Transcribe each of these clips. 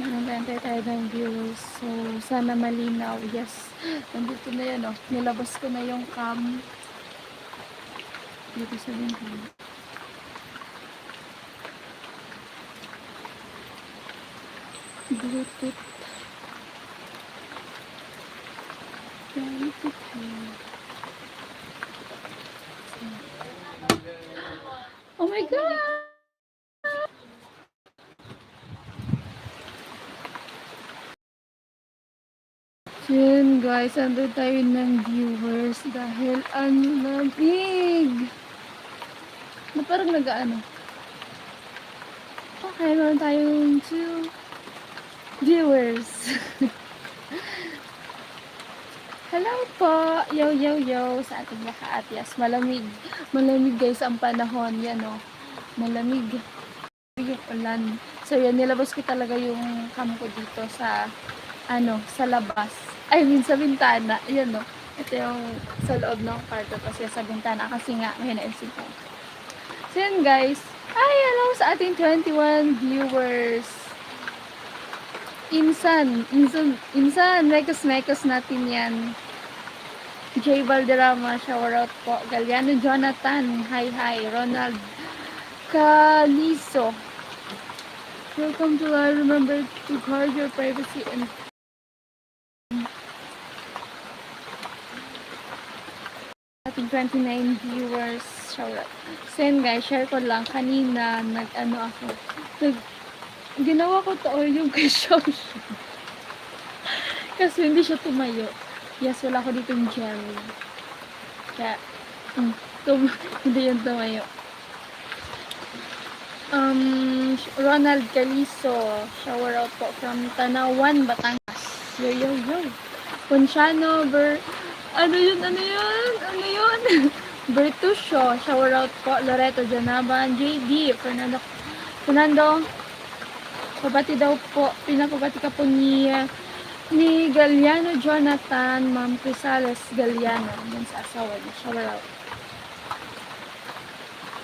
Nantay tayo ng viewers. So, sana malinaw. Yes. Nandito na yan, oh. Nilabas ko na yung cam. Dito sa bintana. Bluetooth. Oh my God! Yun guys, ando tayo ng viewers dahil ang lamig. Na parang nag-ano. Okay, meron tayong 2 viewers. Hello po! Yo, yo, yo sa ating lahat. Yes, malamig. Malamig guys ang panahon. Yan o. Malamig. Yung ulan. So yan, nilabas ko talaga yung cam ko dito sa sa labas. I mean, sa bintana. Yan o. Ito yung sa loob ng kwarto. Kasi sa bintana. Kasi nga, may naisip ko. So yan guys. Ay, hello sa ating 21 viewers. Insan. Mekos natin yan. J. Valderrama, shower out po. Galiano Jonathan, hi. Ronald Caliso. Welcome to live. Remember to guard your privacy and ating 29 viewers. Shout out. So yun guys, share ko lang. Kanina, ginawa ko to yung kay Shoshu. Kasi hindi siya tumayo. Yes, wala ko dito yung gel. Kaya, hindi yung tumayo. Ronald Caliso, shower out po from Tanawan, Batangas. Yo. Ponciano, ano yun? Bertusio, shower out po. Loreto Janaban, JD, Fernando, pabati daw po, pinapabati ka po ni Galiano Jonathan, Ma'am Crisales Galiano, yun sa asawa niya, shower out.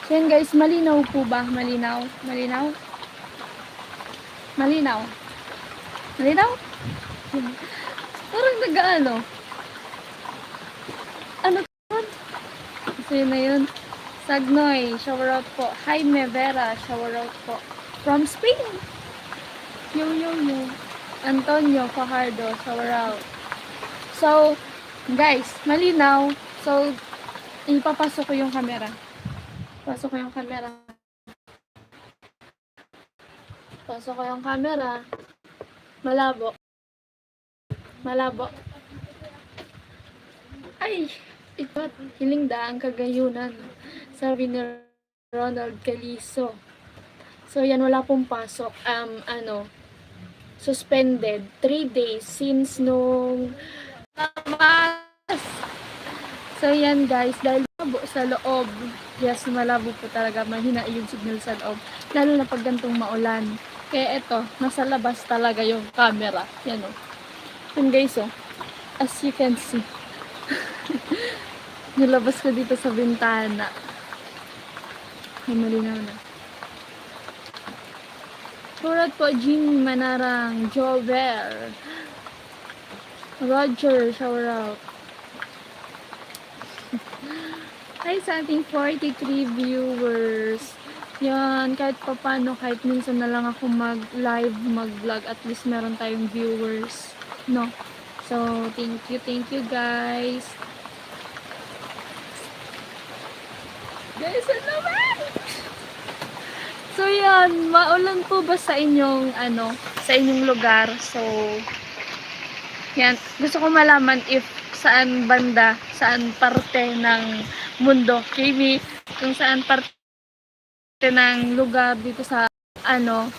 So yan guys, malinaw po ba? Malinaw? Parang nag-ano? Ano yun? So yun na yun. Sagnoy, shower out po. Jaime Vera, shower out po. From Spain. Yo. Antonio Fajardo, shower out. So, guys, malinaw. So, ipapasok ko yung camera. Pasok ko yung camera. Malabo. Ay, ito, hiling daang kagayunan. Sabi ni Ronald Caliso. So, yan, wala pong pasok. Suspended 3 days since nung labas. So, yan guys, dahil malabo sa loob. Yes, malabo po talaga. Mahina yung signal sa loob. Lalo na pag gantong maulan. Kaya ito, nasa labas talaga yung camera. Yan o. Yan guys o. As you can see. Nilabas ko dito sa bintana. Malinaw na. Surat po, Jimmy Manarang, Jover, Roger, shower out. Hi sa ating 43 viewers. Yan, kahit papano, kahit minsan na lang ako mag-live, mag-vlog, at least meron tayong viewers. No? So, thank you guys. Guys, ano ba? So, yan, maulan po ba sa inyong, sa inyong lugar? So, yan, gusto ko malaman if saan banda, saan parte ng mundo, maybe kung saan parte ng lugar dito sa, ang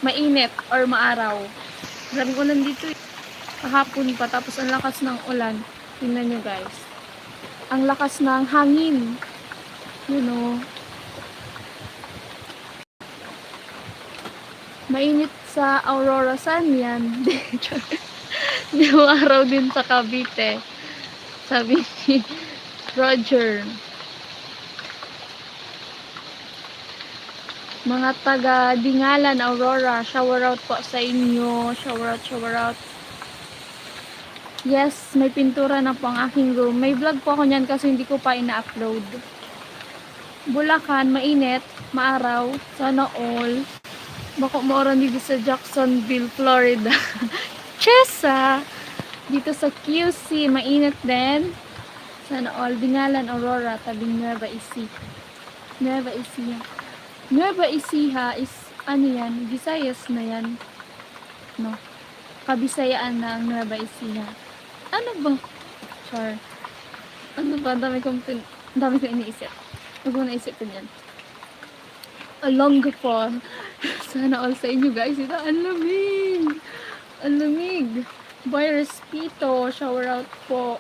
mainit or maaraw. Maraming ulan dito. Kahapon pa, tapos ang lakas ng ulan. Tingnan nyo guys. Ang lakas ng hangin. You know. Mainit sa Aurora Sun yan. Yung araw din sa Cavite. Sabi ni Roger. Mga taga Dingalan, Aurora, shower out po sa inyo. Shower out, shower out. Yes, may pintura na po ang aking room. May vlog po ako niyan kasi hindi ko pa ina-upload. Bulacan, mainit, maaraw, sana all. Bako mooran dito sa Jacksonville, Florida. Chesa! Dito sa QC, mainit din. Sana all. Dingalan, Aurora, tabing Nueva Ecija. Nueva Ecija. Nueva Ecija is, ano yan, Visayas na yan. No? Kabisayaan na ang Nueva Ecija. Ano ba? Char. Ano ba? Dami kong iniisip. Huwag mo naisipin yan. Along po. Sana all sa inyo guys. Ito, ang lamig. Ang lamig. Boy Respito. Shower out po.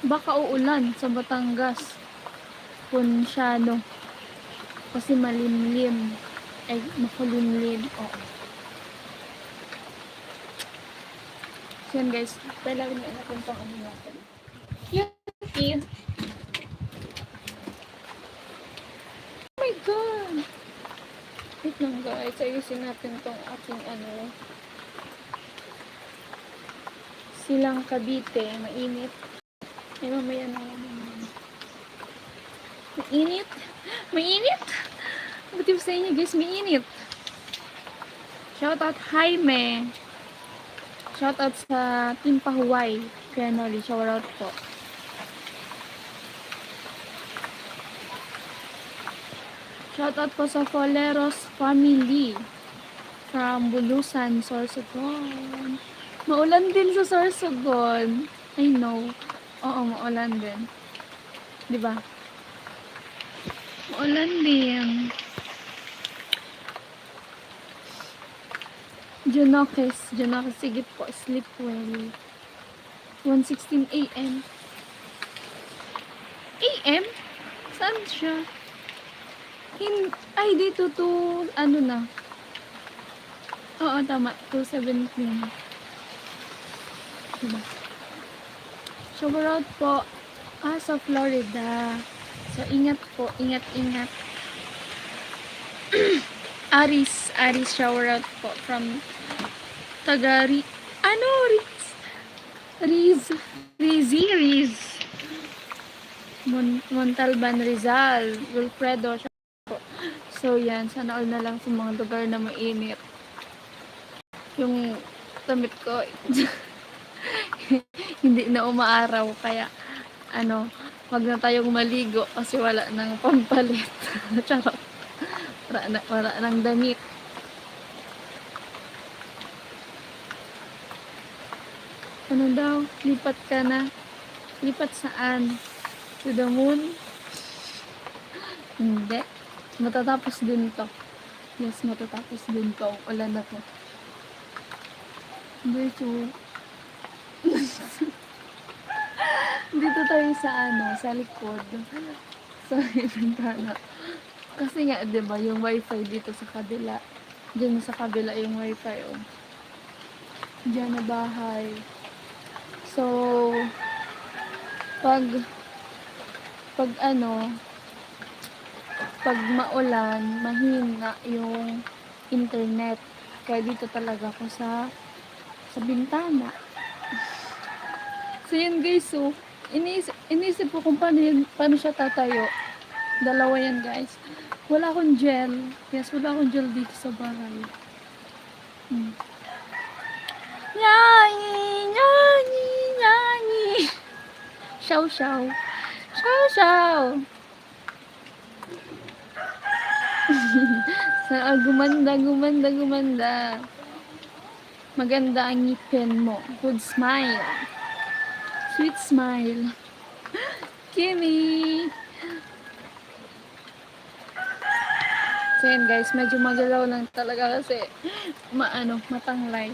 Baka uulan sa Batangas. Punsyano. Kasi malimlim. Ay, makulimlim. Oo. So yan guys. Kailangan na natin pang ano natin. Yuki. Oh my God. Wait lang guys. Ayusin natin tong ating ano. Silang Cavite. Mainit. Ay, mamaya na naman. Mainit? Mainit? Buti sa inyo guys, mainit. Shoutout Jaime. Shoutout sa Team Pahuway. Kaya Noli, shoutout po. Shoutout po sa Foleros family. From Bulusan, Sorsogon. Maulan din sa Sorsogon. I know. Oo, maulan din. Diba? Maulan din. Junokes, sige po, sleep well. 1:16 AM. AM? Saan siya? Ay, dito to, ano na. Oo, tama, 2:17. Diba? Shower out po, sa Florida. So, ingat po, ingat. Aris, shower out po from Riz. Montalban, Rizal, Wilfredo, po. So, yan, sana all na lang sa mga lugar na mainit. Yung damit ko, hindi na umaaraw, kaya, wag na tayong maligo kasi wala nang pampalit. Charot. Wala nang damit. Ano daw? Lipat ka na. Lipat saan? To the moon? Hindi. Matatapos din to. Yes, matatapos din to. Ulan na to. Dito. Dito tayo sa likod. Sa bintana. Kasi nga, 'di ba, yung wifi dito sa kabila. Diyan sa kabila yung wifi, oh. Diyan na bahay. So, pag maulan, mahina yung internet. Kaya dito talaga ako sa bintana. So, yun guys, so, inisip ko kung paano siya tatayo. Dalawa yan guys. Wala akong gel. Yes, wala akong gel dito sa bahay. Nyani. Shaw. Gumanda. Maganda ang ngipin mo. Good smile. Sweet smile. Kimi. So yan guys, medyo magalaw lang talaga kasi matanglay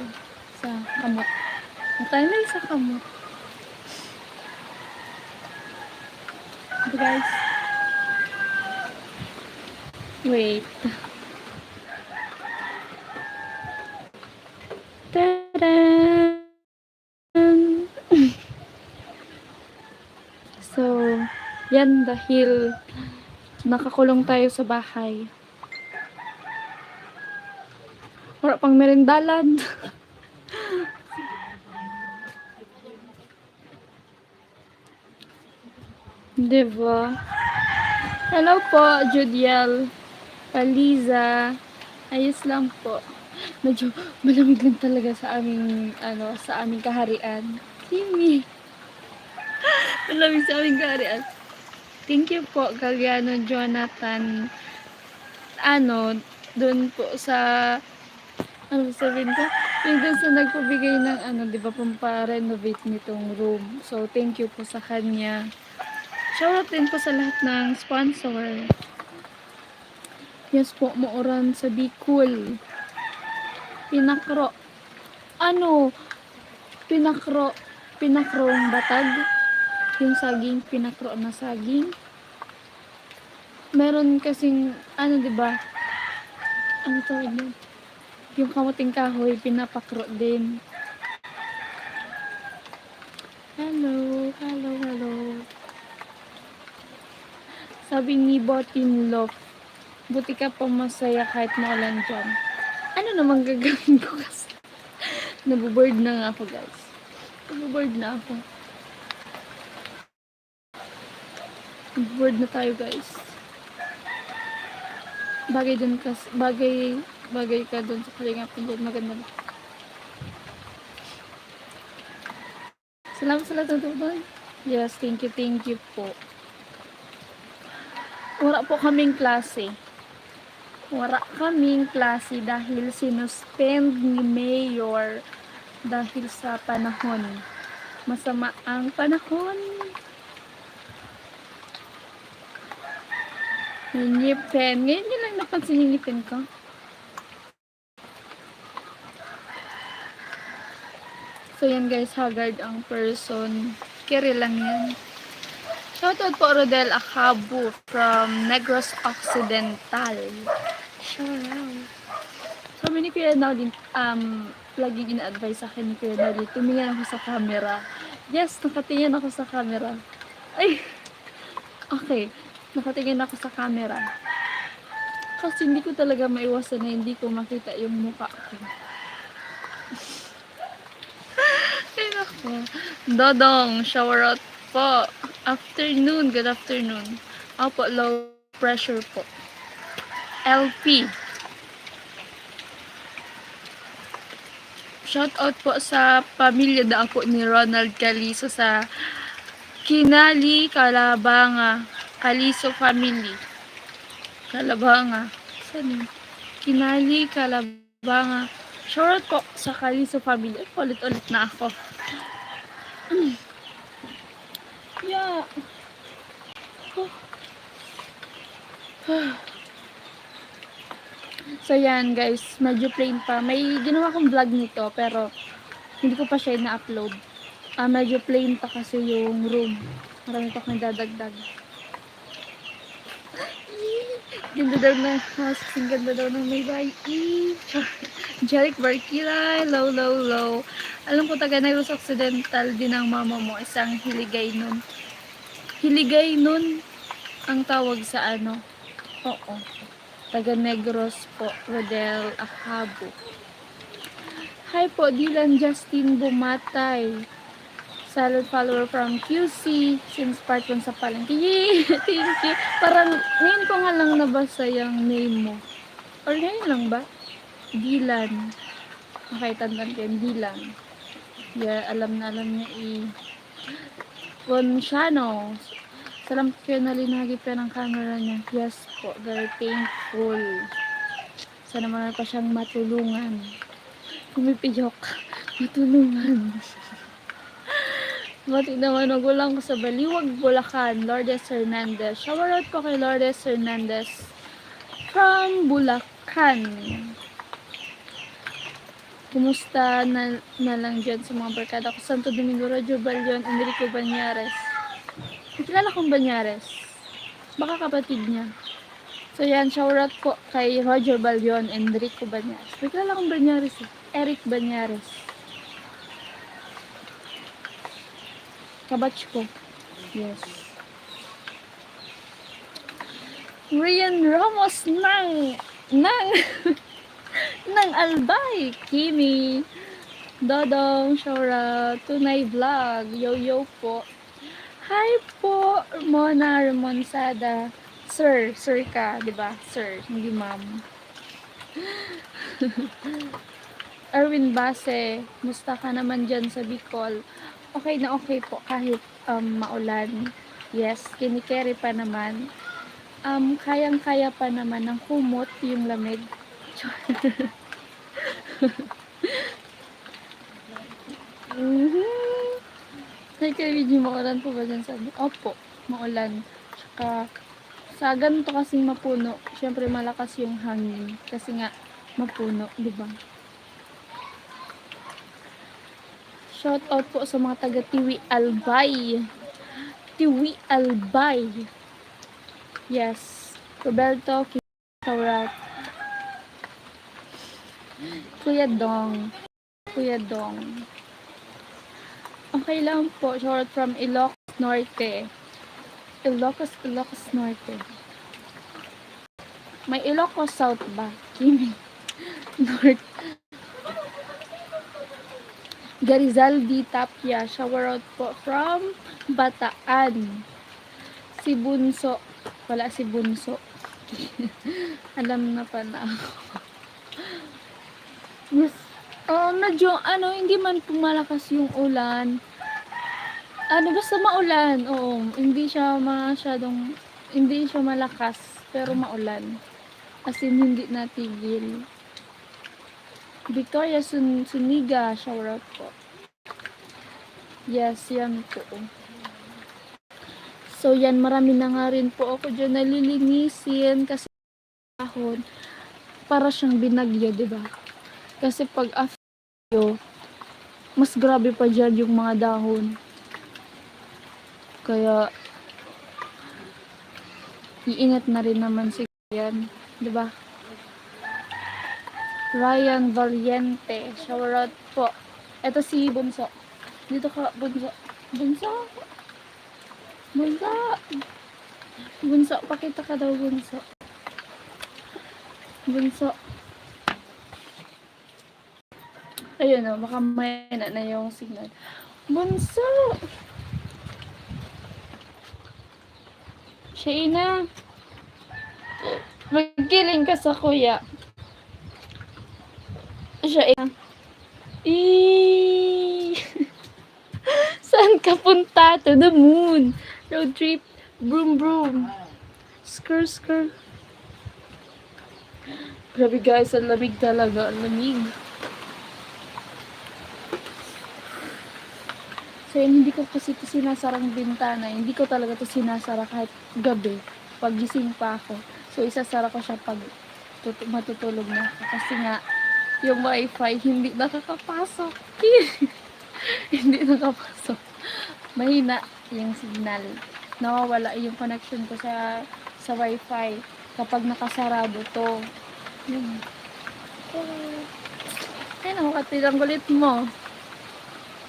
sa kamot. Matanglay sa kamot. Ito guys. Wait. Ta-da! So, yan Nakakulong tayo sa bahay. Wala pang merindalan. Diba? Hello po, Judiel. Paliza. Ayos lang po. Medyo malamig lang talaga sa aming, sa aming kaharian. Kimi. Malamig sa aming kaharian. Thank you po, Galliano Jonathan. Dun po sa, sabihin ko? Yung dun sa nagpabigay ng, di ba, pampa-renovate nitong room. So, thank you po sa kanya. Shoutout din po sa lahat ng sponsor. Yes po, Mauran sa Bicol. Pinakro. Pinakrong batag. Yung saging, pinakro na saging. Meron kasing, diba? Ano tawag yun? Yung kamuting kahoy, pinapakro din. Hello. Sabi ni Botin Love, buti ka pa masaya kahit maulan dyan. Ano namang gagawin ko kasi? Nabuboard na nga ako, guys. Nabuboard na ako. Nabuboard na tayo, guys. Bagay ka dun sa kalingap dyan. Maganda. Salamat sa lahat ng tutunan. Yes, thank you po. Wala po kaming klase. Dahil sinuspend ni Mayor dahil sa panahon. Masama ang panahon. Ngipin. Ngayon nyo lang napansin yung ngipin ko. So yan guys, haggard ang person. Kiri lang yan. Shoutout po Rodel Acabo from Negros Occidental. Shoutout. Sabi ni Kuya Naudin, laging ina-advise sa akin ni Kuya Naudin, tumingin ako sa camera. Yes, nakatingin ako sa camera. Ay! Okay, nakatingin ako sa camera. Kasi hindi ko talaga maiwasan na hindi ko makita yung mukha ko. Ay nako. Dodong, shower out po. Afternoon, good afternoon. Opo, low pressure po. LP. Shout out po sa pamilya da ako ni Ronald Caliso sa Kinali, Calabanga. Caliso family. Calabanga. Saan yun? Kinali, Calabanga. Shout out po sa Caliso family. Ulit-ulit na ako. Yeah. So yan guys, medyo plain pa. May ginawa akong vlog nito pero hindi ko pa siya na-upload. Medyo plain pa kasi yung room. Marami pa akong dadagdag. Ganda daw na house. Ganda daw ng may bahay. Jeric Barkilay. Low. Alam ko taga Negros Occidental din ang mama mo. Isang hiligay nun. Hiligay nun ang tawag sa ano. Oo. Taga Negros po, Rodel Acabo. Hi po, Dylan Justin Bumatay. Solid follower from QC since part 1 sa Palengke. Yay! Thank you. Parang ngayon ko nga lang nabasa yung name mo. Or ngayon lang ba? Dylan. Okay, tandaan ko yung Dylan. Yeah, alam niya Ponsiano. Salamat kayo nalinagip ka ng camera niya. Yes po, very thankful. Sana naman pa siyang matulungan. Kumipiyok. Matulungan. Mati naman nagulang ko sa Baliwag, Bulacan. Lourdes Hernandez. Shower out po kay Lourdes Hernandez from Bulacan. Kumusta na lang dyan sa mga barkada ko? Santo Domingo, Roger Balion, Enrico Banyares. Kilala kong Banyares. Baka kapatid niya. So yan, shout out po kay Roger Balion, Enrico Banyares. May kilala kong Banyares eh. Eric Banyares. Kabatch ko. Yes. Rian Ramos ng ng Albay. Kimi. Dodong, shoutout. Tunay vlog. Yo po. Hi po, Mona Ramonsada. Sir ka, di ba? Sir, hindi ma'am. Erwin Base, musta ka naman dyan sa Bicol? Okay na okay po kahit maulan. Yes, kinikerry pa naman. Kayang-kaya pa naman ng kumot yung lamig. Ay, kay Reggie, maulan po ba dyan sa... Opo, maulan. Tsaka, sa ganito kasing mapuno, syempre malakas yung hangin. Kasi nga, mapuno, di ba? Shout out po sa mga taga Tiwi Albay. Tiwi Albay. Yes. Roberto, Kaurat. Kuya Dong. Okay lang po. Shout from Ilocos Norte. Ilocos Norte. May Ilocos South ba? Kimi. North. Garizaldi Tapia. Shout out po from Bataan. Si Bunso. Wala si Bunso. Alam na pala ako. Yes. Medyo, hindi man pumalakas yung ulan. Basta maulan. Oo, hindi siya malakas, pero maulan. As in, hindi natigil. Victoria Suniga, shoutout po. Yes, yan po. So, yan, marami na nga rin po ako dyan nalilinisin kasi dahon, para siyang binagyo, diba? Kasi pag after, mas grabe pa dyan yung mga dahon. Kaya, iingat na rin naman si yan, diba? Ryan Valiente, shoutout po. Ito si Bunso. Dito ka, Bunso. Bunso, pakita ka daw, Bunso. Ayun o, baka may na yung signal. Bunso! Shaina! Magkiling ka sa kuya. Shaina. Saan ka punta? To the moon. Road trip. Broom. Skr. Grabe guys, ang lamig talaga. Ang lamig. So yun, hindi ko kasi ito sinasarang bintana. Hindi ko talaga ito sinasara kahit gabi. Pag gising pa ako. So isasara ko siya pag matutulog na ako. Kasi nga, yung wifi hindi nakakapasok. Hindi nakapasok. Mahina yung signal. Nawawala yung connection ko sa wifi kapag nakasarado to. Yun. Ay, nakakatilang kulit mo.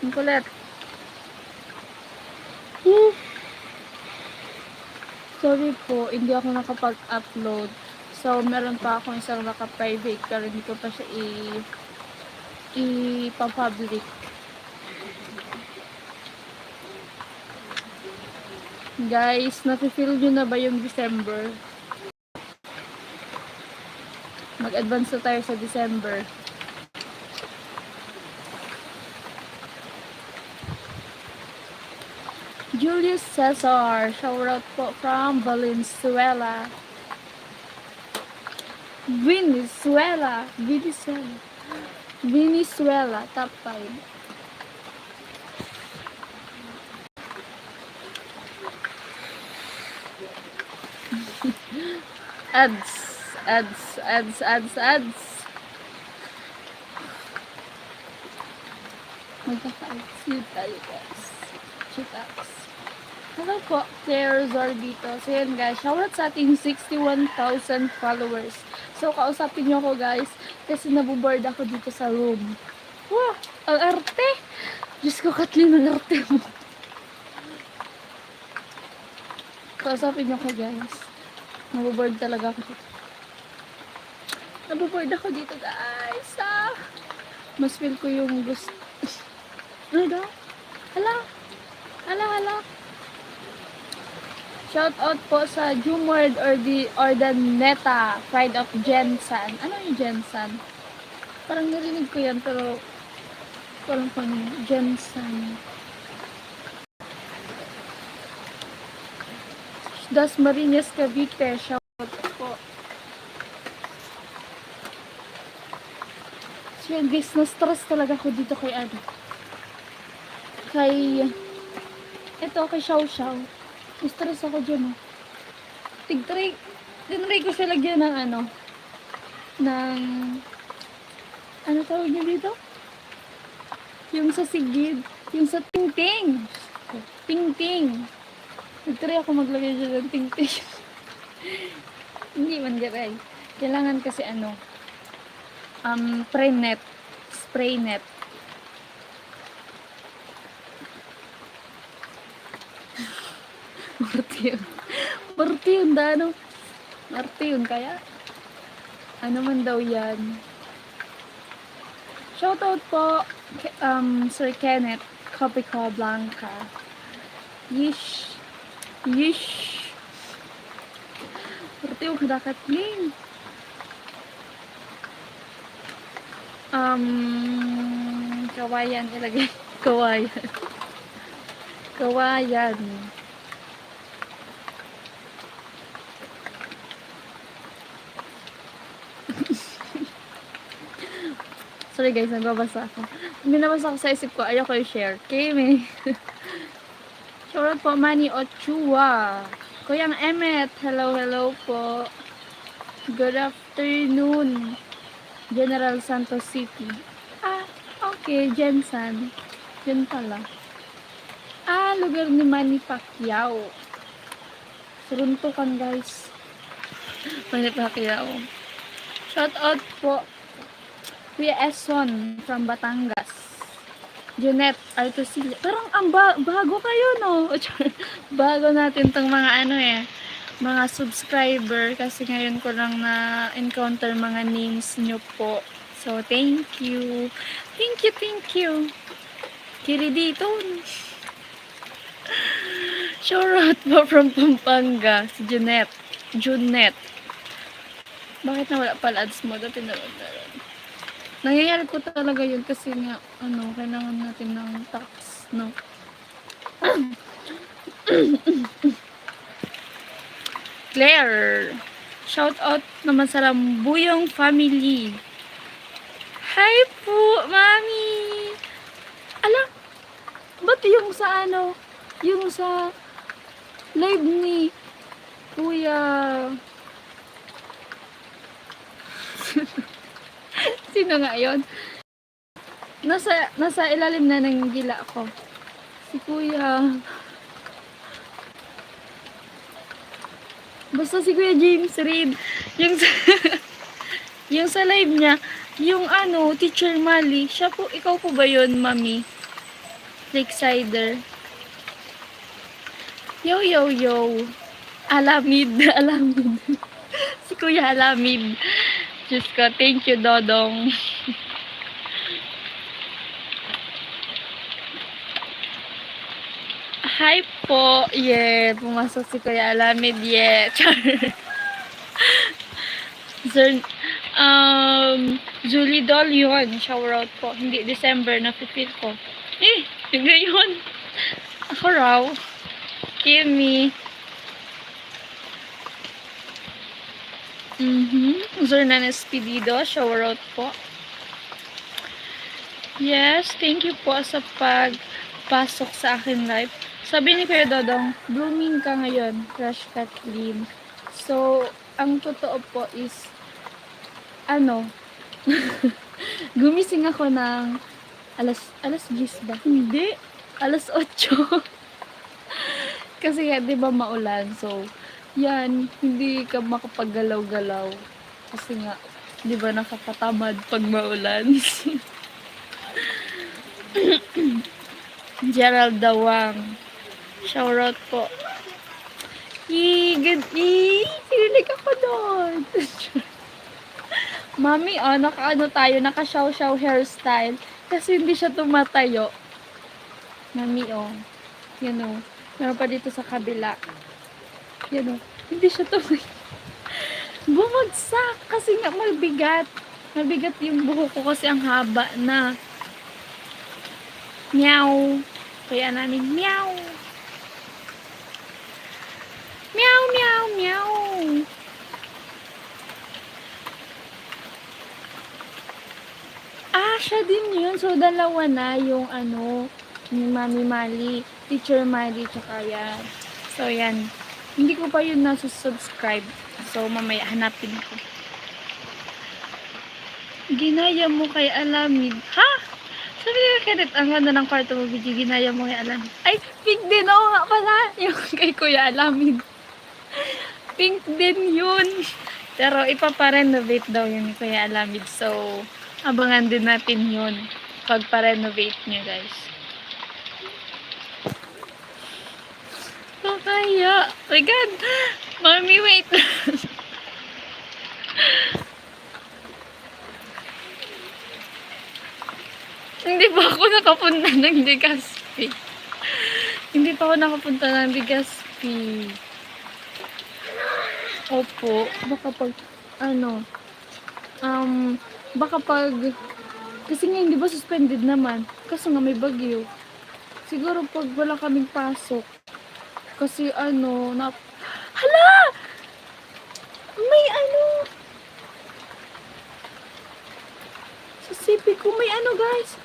Ang kulit. Sorry po, hindi ako nakapag-upload. So, meron pa akong isang naka-private pero hindi ko pa siya i-public. Guys, nafe-feel nyo na ba yung December? Mag-advance na tayo sa December. Julius Cesar, shoutout po from Valenzuela. Venezuela, top 5. Ads. Magkaka-ads yun tayo guys. Chitax. Hello po, Claire Zorbito. So yan guys, shoutout sa ating 61,000 followers. So kausapin nyo ako guys, kasi nabuboard ako dito sa room. Wow, ang arte! Diyos ko, Kathleen, ang arte mo. Kausapin nyo ako guys. Naboboard talaga ako dito. Naboboard ako dito, guys. Mas feel ko yung gusto. Ano daw? Hala. Hala, hala. Shout out po sa Jumword or the Neta, Pride of Jensan. Ano yung Jensan? Parang narinig ko yan, pero parang pang Jensan. Das Marinas Cavite. Shout out po. So yun guys, na-stress talaga ako dito kay ano. Kay Xiao Xiao. Na-stress ako dyan, oh. Tinry ko siya lagyan ng ano tawag niya dito? Yung sa sigid, yung sa tingting. Tingting. Nagtry ako maglagay siya ng tingting. Hindi man garay. Kailangan kasi spray net. Martiyon dano. Martiyon kaya. Ano man daw yan. Shoutout po, Sir Kenneth, Copico Blanca. Yish. Martiyon kadakat ling. Kawayan ilagay. Kawayan. Sorry guys, nagbabasa ako. Hindi nabasa ako sa isip ko. Ayaw ko i-share. Kimi. Shoutout po, Manny Ochua. Kuyang Emmet. Hello po. Good afternoon. General Santos City. Okay. Jensan. Yun pala. Lugar ni Manny Pacquiao. Suruntukan guys. Manny Pacquiao. Shoutout po. Kuya Eson from Batangas. Junette Artosilla. Parang bago kayo, no? Bago natin tong mga mga subscriber kasi ngayon ko lang na-encounter mga names nyo po. So, thank you. Thank you. Kiri dito. Shoutout po from Pampanga. Si Junette. Bakit nawala pala ads mo? Dati naroon. Nangyayari po talaga yun kasi nga, kailangan natin ng tax, no? Claire. Shout out naman sa Lambuyong family. Hi po, mami. Ba't yung sa yung sa live ni Kuya sino nga yun? Nasa ilalim na ng gila ko. Si Kuya. Basta si Kuya James Reid. Yung sa live niya, yung Teacher Mali, siya po, ikaw po ba yun, mami? Lakesider. Yo. Alamid. Si Kuya Alamid. Diyos ko, thank you, Dodong. Hi po. Yeah, pumasok si Kuya Alamid. Yeah. Julie Doll yun. Shower out po. Hindi, December na feel ko. Yung yun. Ako raw. Kimi. Zernan Espedido, shower out po. Yes, thank you po sa pagpasok sa akin live. Sabi ni Kuya Dodong, blooming ka ngayon, Crush Kathleen. So, ang totoo po is, gumising ako ng alas 10 ba? Hindi, alas 8. Kasi nga, di ba maulan? So, yan, hindi ka makapaggalaw-galaw. Kasi nga, di ba nakakatamad pag maulan? Gerald Dawang. Shoutout po. naririnig ako doon. Mami, naka-ano tayo, naka-shaw-shaw hairstyle. Kasi hindi siya tumatayo. Mami, yan meron pa dito sa kabila. Yan hindi siya tumayo. Bumagsak kasi nga mabigat. Mabigat yung buhok ko kasi ang haba na. Meow. Kaya namin, meow. Meow, meow, meow. Siya din yun. So, dalawa na yung ni Mami Mali, Teacher Mali, tsaka yan. So, yan. Hindi ko pa yun nasusubscribe. So, mamaya hanapin ko. Ginaya mo kay Alamid. Ha? Sabi ko kanit, ang ganda ng kwarto mo, video, ginaya mo kay Alamid. Ay, pink din. Oo nga pala. Yung kay Kuya Alamid. Pink din yun. Pero, ipaparenovate daw yun ni Kuya Alamid. So, abangan din natin yun pag pa-renovate nyo, guys. Kaya. Oh my God. Mami, wait. Hindi pa ako nakapunta ng Legazpi. Hindi pa ako nakapunta ng Legazpi. Opo. Baka pag, baka pag, kasi nga hindi ba suspended naman? Kasi nga may bagyo. Siguro pag wala kaming pasok. Kasi hala! May sa sipi ko may guys.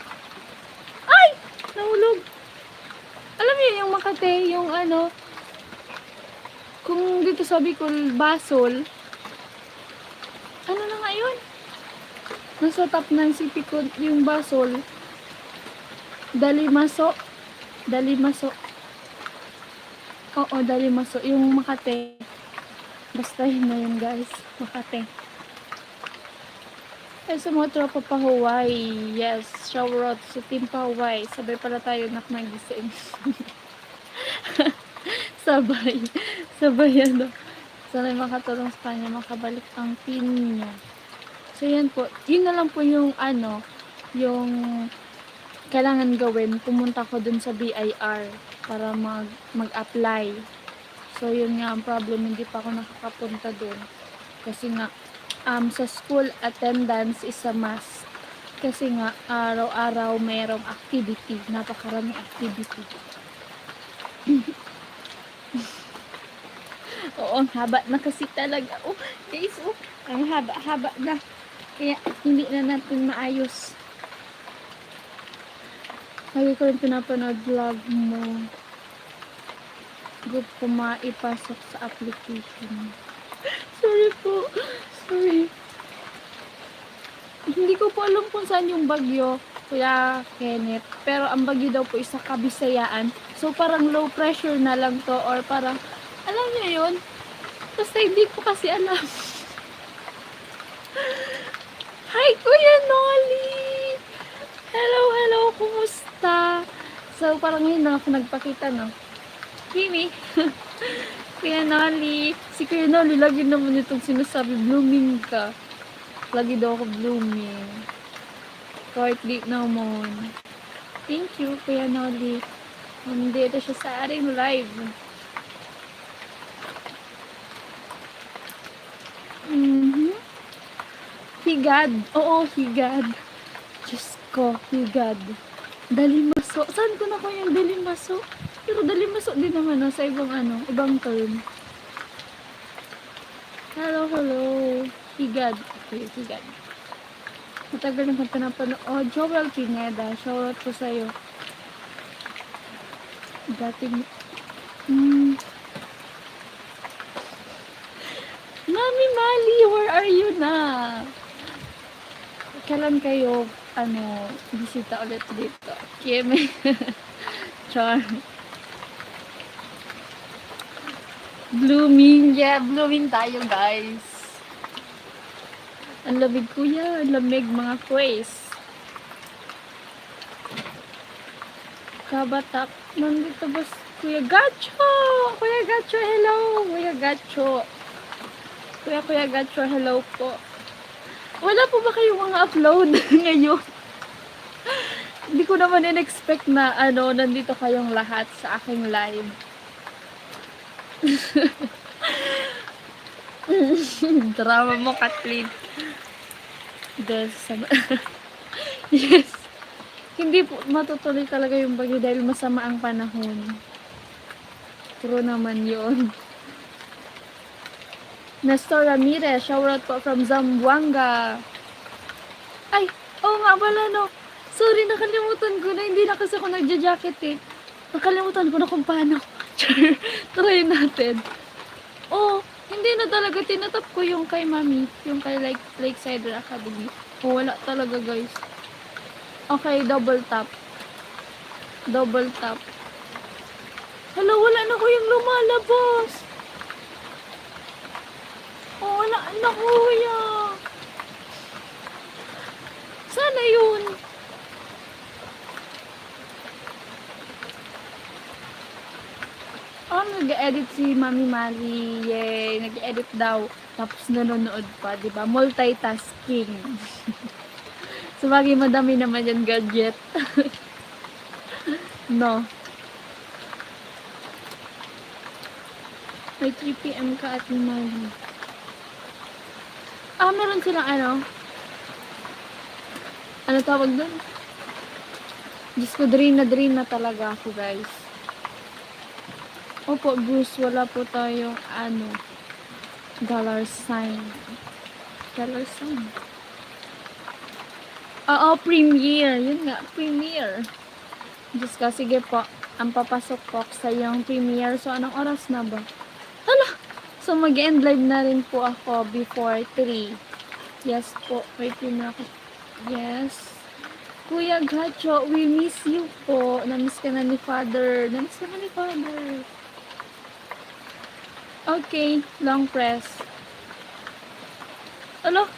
Ay! Nahulog. Alam niyo yung Makate, yung kung dito sa Bicol, Basol. Ano na nga yun? Nasa top ng sipi ko yung Basol. Dalimaso. Oo, Dalimaso. Yung Makate. Basta yun na yun, guys. Makate. Ay, sa mga tropa pa Hawaii. Yes, shower out sa team pa Hawaii. Sabay pala tayo nagising. Sabay Sana'y makatulong sa kanya makabalik ang pin niya. So, yan po. Yun na lang po yung yung kailangan gawin. Pumunta ko dun sa BIR para mag-apply. So, yun nga ang problem. Hindi pa ako nakakapunta dun. Kasi nga, sa school attendance is a must. Kasi nga, araw-araw mayroong activity. Napakaraming activity. Oo, ang haba na kasi talaga. Oh, guys, ang haba na. Kaya, hindi na natin maayos. Lagi ko rin pinapanood vlog mo. Good po maipasok sa application. Sorry po. Sorry. Hindi ko po alam kung saan yung bagyo, Kuya Kenneth. Pero ang bagyo daw po is sa Kabisayaan. So, parang low pressure na lang to. Or parang, alam niyo yun? Basta hindi ko kasi alam. Hi, Kuya Nolly! Hello, kumusta? So, parang ngayon lang ako nagpakita, no? Kimi! Kuya Nolly! Si Kuya Nolly, lagi naman itong sinasabi, blooming ka. Lagi daw ako blooming. Kahit di naman. Thank you, Kuya Nolly. Nandito siya sa ating live. Higad. Oo, higad. Diyos ko, higad. Dalimaso. Saan ko na ko yung dalimaso? Pero dalimaso din naman sa ibang term. Hello. Higad. Okay, higad. Matagal naman pinapanood. Oh, Joel Pineda. Shoutout ko sa'yo. Dating... Mami Mali, where are you na? Kailan kayo, bisita ulit dito? Kieme. Char. Blooming. Yeah, blooming tayo, guys. Ang lamig, kuya. Ang lamig, mga quiz. Kabatak. Nandito ba Kuya Gacho? Kuya Gacho, hello. Kuya Gacho. Kuya Gatcho, hello po. Wala po ba kayong mga upload ngayon? Hindi ko naman in-expect na nandito kayong lahat sa aking live. Drama mo, Kathleen. Yes. Hindi po matutuloy talaga yung bagyo dahil masama ang panahon. True naman yun. Nestor Ramirez, shoutout po from Zamboanga. Ay, oo nga pala no. Sorry, nakalimutan ko na. Hindi na kasi ako nagja-jacket eh. Nakalimutan ko na kung paano. Try natin. Oh, hindi na talaga. Tinatap ko yung kay Mami. Yung kay Lakeside Academy. Oh, wala talaga guys. Okay, double tap. Double tap. Hala, wala na ko yung lumalabas. Oh, wala na kuya. Sana yun. Oh, nag-edit si Mami Mari. Yay, nag-edit daw. Tapos nanonood pa, di ba? Multitasking. Sabagay, madami naman yan gadget. No. May 3 PM ka at Mari. Ah, meron silang ano tawag doon? Diyos ko, drain na talaga ako, guys. Opo, Bruce, wala po tayong dollar sign. Dollar sign. Oo, premiere. Yun nga, premiere. Diyos ka, sige po. Ang papasok po sa yung premiere. So, anong oras na ba? Hala! So, mag-end live na rin po ako before 3. Yes po. Wait na ako. Yes. Kuya Gacho, we miss you po. Namiss ka na ni Father. Namiss ka na ni Father. Okay, long press. Alo,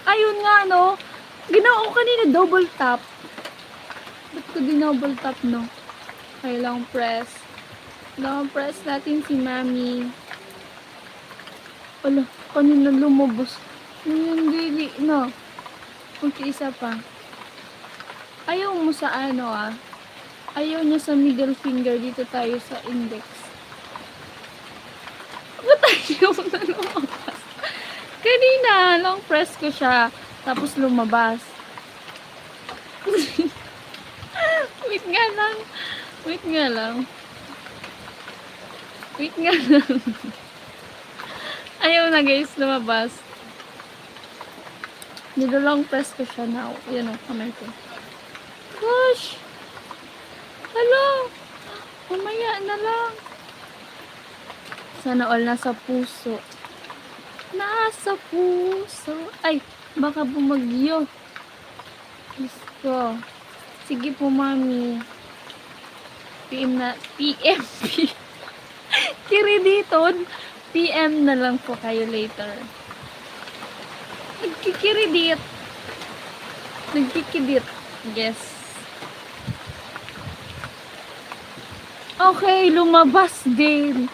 ayun nga no. Ginawa ko kanina double tap. Ba't ko double tap no? Okay, long press. Long press natin si Mami. Alo, kanina lumabas. Hindi no. Okay, isa pa. Ayaw mo sa Ayaw niya sa middle finger. Dito tayo sa index. Ba't ayaw na lumabas? Kanina, long press ko siya. Tapos lumabas. Wait nga lang. Wait nga lang. Wait nga lang. Ayaw na guys, lumabas. Nilolong press ko siya now. Yan o, kamay ko. Gosh! Hello! Mamaya na lang. Sana all nasa puso. Nasa puso. Ay, baka bumagyo. Gusto. Sige po, Mami. PM na. PM. Kiriditon. PM na lang po kayo later. Nagkikiridit. Nagkikidit. Yes. Okay, lumabas din.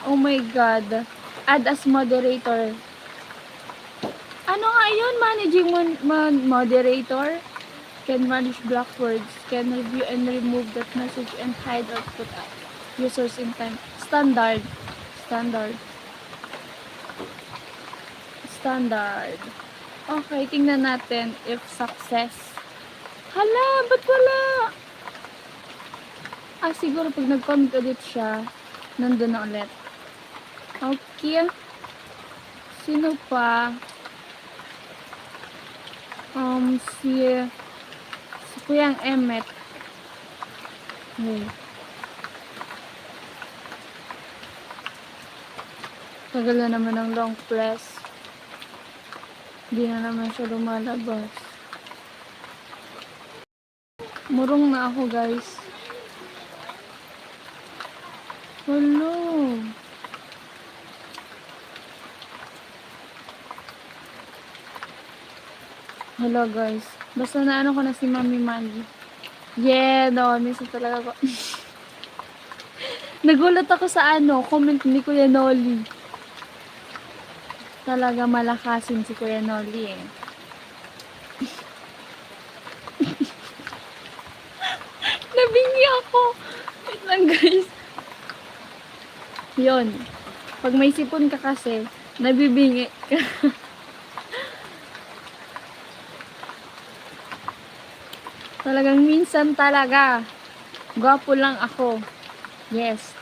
Oh my God. Add as moderator. Ano nga yun? Managing moderator? Can manage block words. Can review and remove that message and hide or put users in time. Standard. Standard. Standard. Okay, tingnan natin if success. Hala, ba't wala? Siguro pag nag-comment ulit siya, nandun na ulit. Okay. Sino pa? Si Kuyang Emmet. Tagal na naman ng long press. Hindi na naman siya lumalabas. Murong na ako, guys. Hello. Hello, guys. Basta na ko na si Mami Mandy. Yeah, no. Minsan talaga ko. Nagulat ako sa comment ni Kuya Noli. Talaga malakasin si Kuya Noli eh. Nabingi ako. Wait lang guys. Yun. Pag may sipon ka kasi, nabibingi ka. Talagang minsan talaga. Gwapo lang ako. Yes.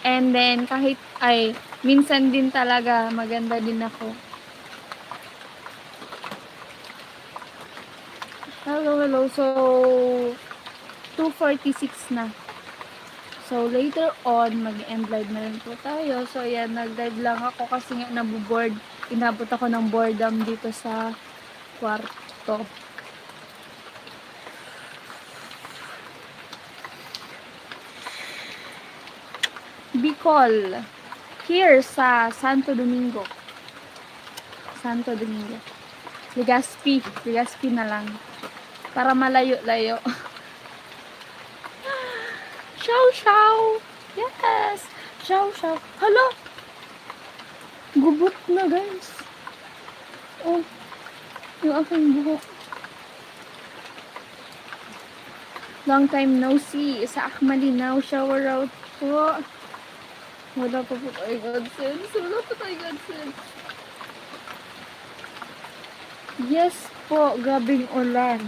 And then, kahit, minsan din talaga, maganda din ako. Hello. So, 2:46 na. So, later on, mag-end live na rin po tayo. So, ayan, nag-live lang ako kasi nga nabuboard. Inabot ako ng boredom dito sa kwarto. Bicol. Here sa Santo Domingo. Legazpi na lang. Para malayo-layo. Chow. Yes. Chow. Hala. Gubot na guys. Oh. Yung aking buhok. Long time no see. Sa Akmalinaw. Shower out po. Wala pa po tayo AdSense. Yes po. Grabing ulan.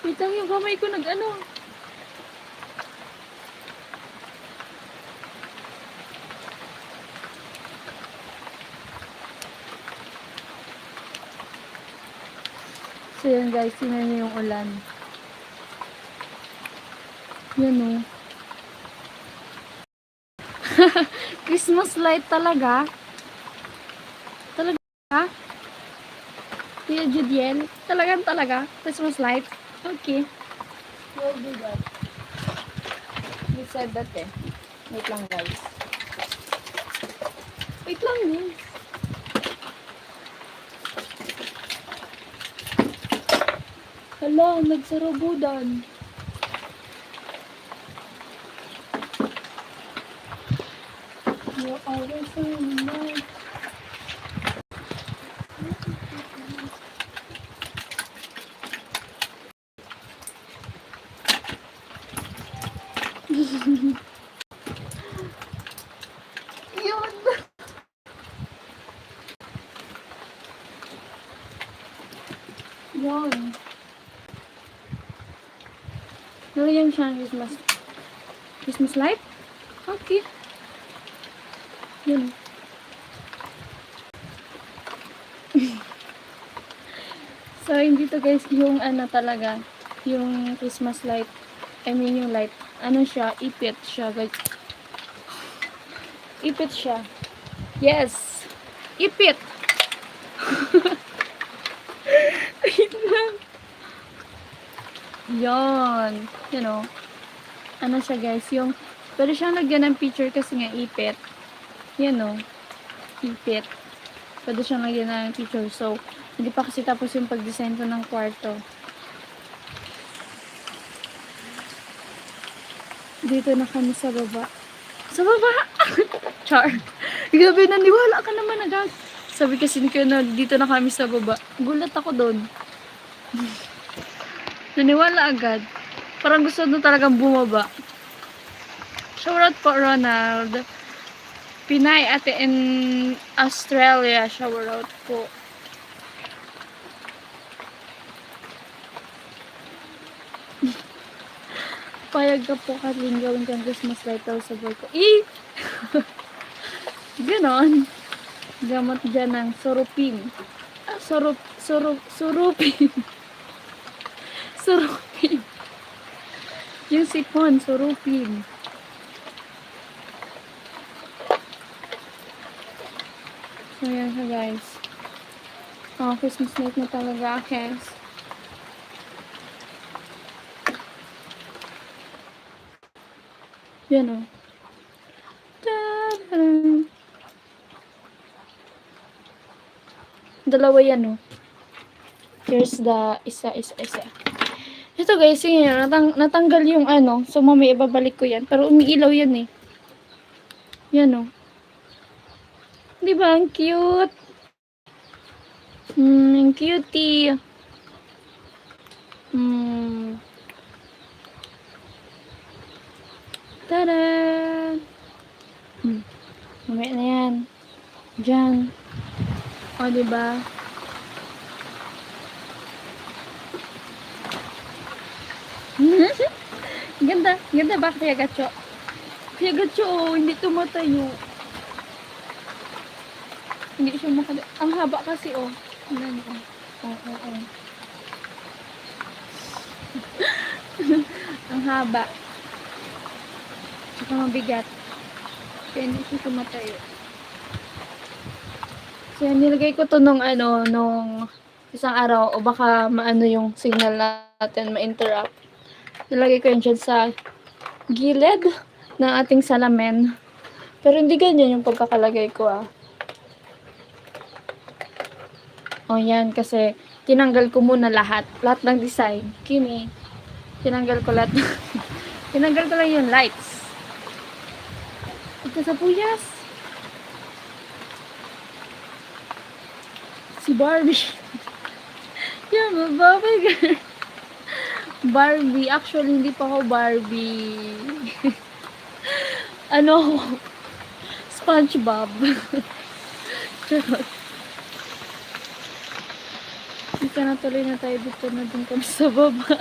Wait lang yung kamay ko nag-ano. So yan guys, tingnan niyo yung ulan. Yan o. Christmas light talaga. Talaga? Tia Judiel? Talaga? Christmas light? Okay. We'll do that. You said that eh. Wait lang guys. Wait lang guys. Hala, nagsarabudan. You're always in my Yun. Yun. Nalagyan siya ng Christmas light? Okay. Yun. So, hindi to guys yung ano talaga, yung Christmas light. I mean yung light. Ano siya? Ipit siya guys. Ipit siya. Yes. Ipit. Wait lang. Yon. You know. Ano siya guys? Yung, pero siyang lagyan ng picture kasi nga ipit. Yan o. Ipit. Pwede siyang lagyan ng picture. So, hindi pa kasi tapos yung pag-design ko ng kwarto. Dito na kami sa baba. Sa baba! Char. Gabi, naniwala ka naman agad. Sabi kasi ni Kuya na dito na kami sa baba. Gulat ako doon. Naniwala agad. Parang gusto na talagang bumaba. Shoutout po, Ronald. Pinay ate in Australia. Shoutout po. Payag ka po, Kathleen, gawin kang Christmas light daw sa boy ko. Ganon. Gamot dyan ng surupin. Surupin. Surupin. Yung sipon, surupin. So, yan siya, guys. Oh, Christmas light na talaga, guys. Yan, oh. Ta-da! Dalawa yan, oh. Here's the isa. Ito, guys, yun, natanggal yung ano. So, mamaya ibabalik ko yan. Pero umiilaw yan, eh. Yan, oh. Di ba? Ang cute. Ang cutie. Tada! Mamaya na yan. Diyan. O, diba? Ganda. Ganda ba, Kuya Gacho? Kuya Gacho, oh, hindi tumatayo. Hindi siya ang haba kasi, oh. Tingnan niyo, oh. Oh. Ang haba. Tsaka mabigat. Kaya hindi siya tumatayo. So, nilagay ko to nung isang araw, o baka maano yung signal natin, ma-interrupt. Nilagay ko yun dyan sa gilid ng ating salamin. Pero hindi ganyan yung pagkakalagay ko, ah. O, yan, kasi tinanggal ko muna lahat ng design. Kimi, tinanggal ko lahat. Tinanggal ko lang yung lights. Ito sa puyas. Si Barbie. Yan, mababay girl. Barbie. Actually, hindi pa ako Barbie. SpongeBob. Dito na tuloy na tayo. Dito na din kami sa baba.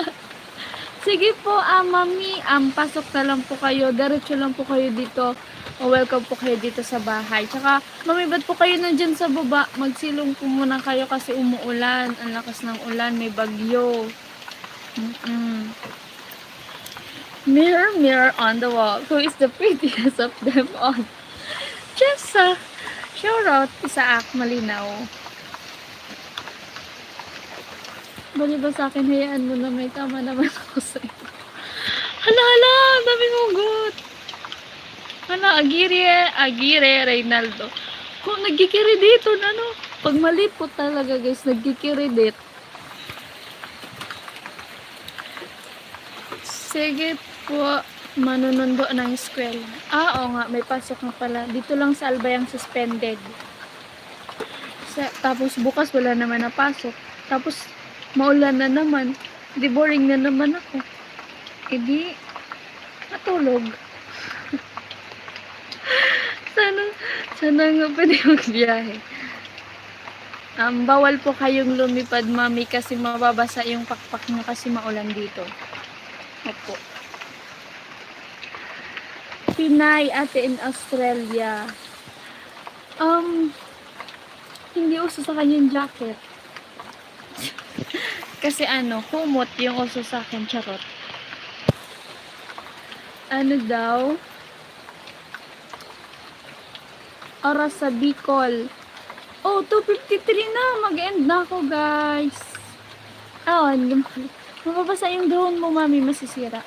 Sige po, mami. Pasok na lang po kayo. Diretso lang po kayo dito. Welcome po kayo dito sa bahay. Tsaka, mami, ba't po kayo nandyan sa baba? Magsilong po muna kayo kasi umuulan. Ang lakas ng ulan. May bagyo. Mirror, mirror on the wall. Who is the prettiest of them all? Jessa. Shout out Isaac Malinaw. Bali ba sa akin, hayaan mo na may tama naman ako sa ito. Hala, dami hugot. Hala, Agire, Reynaldo. Kung nagkikiri dito, pag mali po talaga guys, nagkikiri dito. Sige po, manunundo ng eskwela. Oo nga, may pasok na pala. Dito lang sa Albayang suspended. Tapos bukas wala naman na pasok. Tapos maulan na naman. Di boring na naman ako. Di matulog. sana nga pwede magbiyahe. Bawal po kayong lumipad, mami, kasi mababasa yung pakpak nyo kasi maulan dito. Opo. Pinay, ate in Australia. Hindi uso sa kanya yung jacket. Kasi kumot yung uso sa akin, charot. Daw? Oras sa Bicol. Oh, 2:53 na. Mag-end na ako, guys. Mababasa yung drone mo, mami, masisira.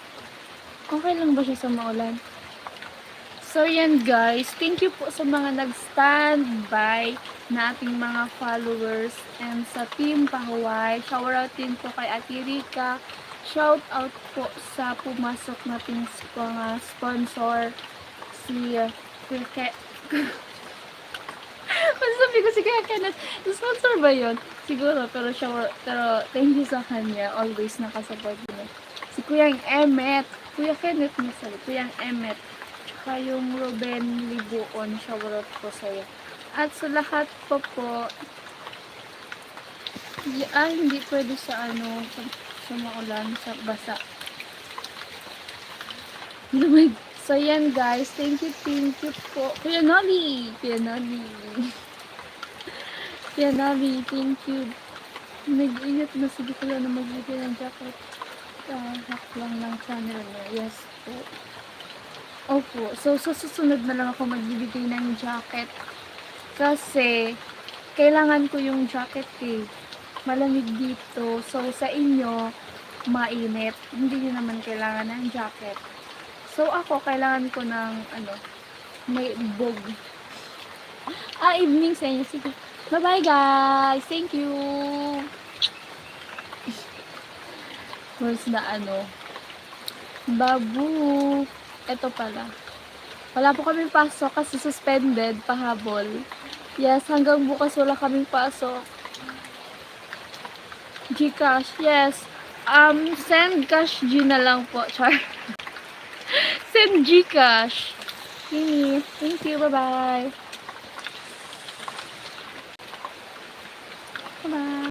Okay lang ba siya sa maulan? So, yan guys. Thank you po sa mga nag-standby na ating mga followers and sa Team Pahuway. Shout out din po kay Ate Rika. Shout out po sa pumasok nating mga sponsor. Si sabi ko si Kuya Kenneth, sponsor ba yun? Siguro, pero thank you sa kanya. Always nakasupport niya. Si Kuyang Emmet. Kuya Kenneth sabi. Kuyang Emmet. Tsaka yung Ruben Libuon. Shoutout po sa'yo. At sa lahat po, hindi pwede sa sa maulan, sa basa. So, yan guys. Thank you po. Kuya Nolly, thank you. Nag-ingat na, sige ko lang na magbigay ng jacket. Hack lang ng channel niya. Yes po. Opo. So, susunod na lang ako magbibigay ng jacket. Kasi, kailangan ko yung jacket eh. Malamig dito. So, sa inyo, mainit. Hindi nyo naman kailangan ng jacket. So, ako, kailangan ko ng, may bog. Evening sa inyo. Sige. Bye-bye, guys. Thank you. Where's na babu. Ito pala. Wala po kami pasok kasi suspended, pahabol. Yes, hanggang bukas wala kaming pasok. GCash, yes. Send cash G na lang po, char. Send GCash. Thank you, bye-bye.